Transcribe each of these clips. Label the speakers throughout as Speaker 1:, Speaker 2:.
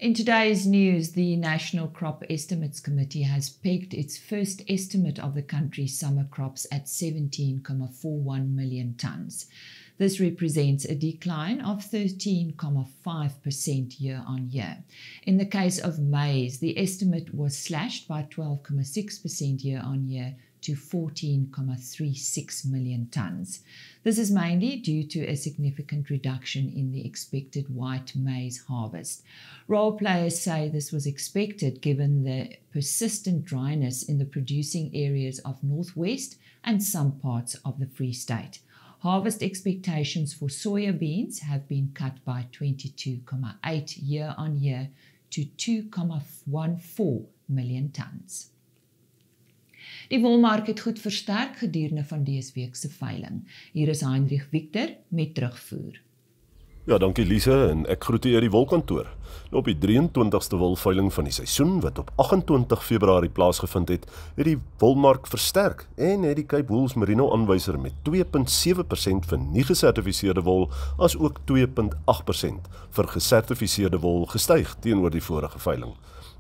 Speaker 1: In today's news, the National Crop Estimates Committee has pegged its first estimate of the country's summer crops at 17,41 million tonnes. This represents a decline of 13,5% year on year. In the case of maize, the estimate was slashed by 12,6% year on year to 14,36 million tonnes. This is mainly due to a significant reduction in the expected white maize harvest. Role players say this was expected given the persistent dryness in the producing areas of Northwest and some parts of the Free State. Harvest expectations for soya beans have been cut by 22,8% year on year to 2,14 million tonnes. Die Wolmark het goed versterk gedurende van dese week se veiling. Hier is Heinrich Victor met terugvoer.
Speaker 2: Ja, dankie Lise en ek groet u uit die wolkantoor. Nou op die 23ste wolveiling van die seisoen wat op 28 Februarie plaasgevind het die Wolmark versterk en het die Cape Wool's Merino aanwyser met 2,7% vir nie gesertifiseerde wol as ook 2,8% vir gesertifiseerde wol gestyg teenoor die vorige veiling.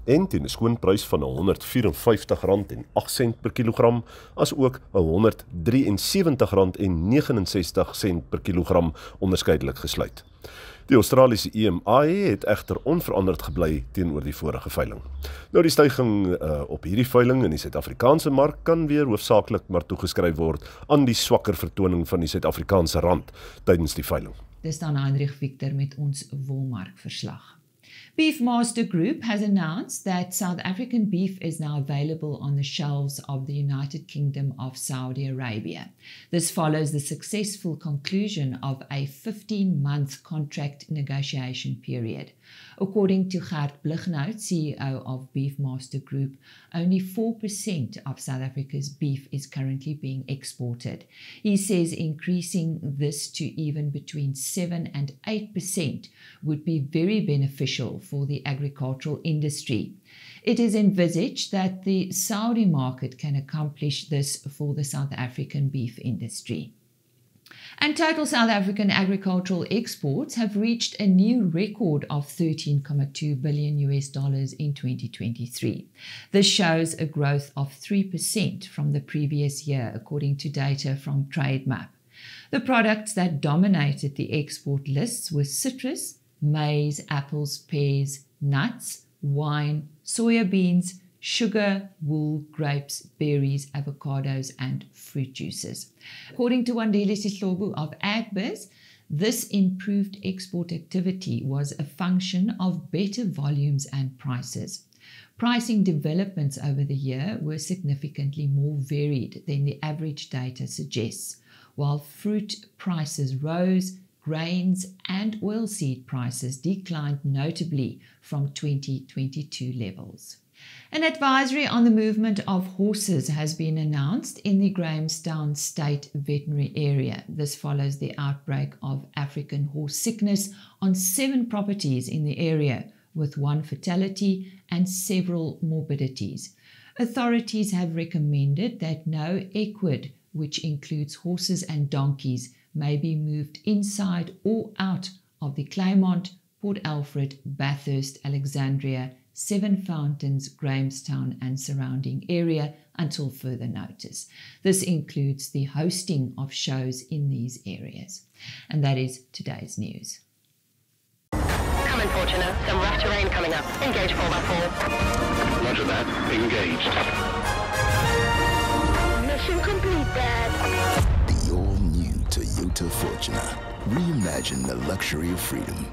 Speaker 2: En teen 'n skoonprys van R154,08 per kilogram, as ook R173,69 per kilogram onderskeidelik gesluit. Die Australiese EMI het egter onveranderd gebly teenoor die vorige veiling. Nou die styging op hierdie veiling in die Suid-Afrikaanse mark kan weer hoofsaaklik maar toegeskryf word aan die swakker vertoning van die Suid-Afrikaanse rand tydens die veiling.
Speaker 1: Dis dan Heinrich Victor met ons Wolmark verslag. Beefmaster Group has announced that South African beef is now available on the shelves of the United Kingdom of Saudi Arabia. This follows the successful conclusion of a 15-month contract negotiation period. According to Gert Blignout, CEO of Beefmaster Group, only 4% of South Africa's beef is currently being exported. He says increasing this to even between 7 and 8% would be very beneficial for the agricultural industry. It is envisaged that the Saudi market can accomplish this for the South African beef industry. And total South African agricultural exports have reached a new record of $13.2 billion in 2023. This shows a growth of 3% from the previous year, according to data from TradeMap. The products that dominated the export lists were citrus, maize, apples, pears, nuts, wine, soya beans, sugar, wool, grapes, berries, avocados, and fruit juices. According to Wandile Sihlobo of Agbiz, this improved export activity was a function of better volumes and prices. Pricing developments over the year were significantly more varied than the average data suggests. While fruit prices rose, grains and oilseed prices declined notably from 2022 levels. An advisory on the movement of horses has been announced in the Grahamstown State Veterinary Area. This follows the outbreak of African horse sickness on 7 properties in the area, with 1 fatality and several morbidities. Authorities have recommended that no equid, which includes horses and donkeys, may be moved inside or out of the Claremont, Port Alfred, Bathurst, Alexandria, Seven Fountains, Grahamstown and surrounding area until further notice. This includes the hosting of shows in these areas. And that is today's news.
Speaker 3: Come in, Fortuna. Some rough terrain coming up. Engage 4x4.
Speaker 4: Roger that. Engaged.
Speaker 3: Mission complete, Dad.
Speaker 5: The all-new Toyota Fortuna. Reimagine the luxury of freedom.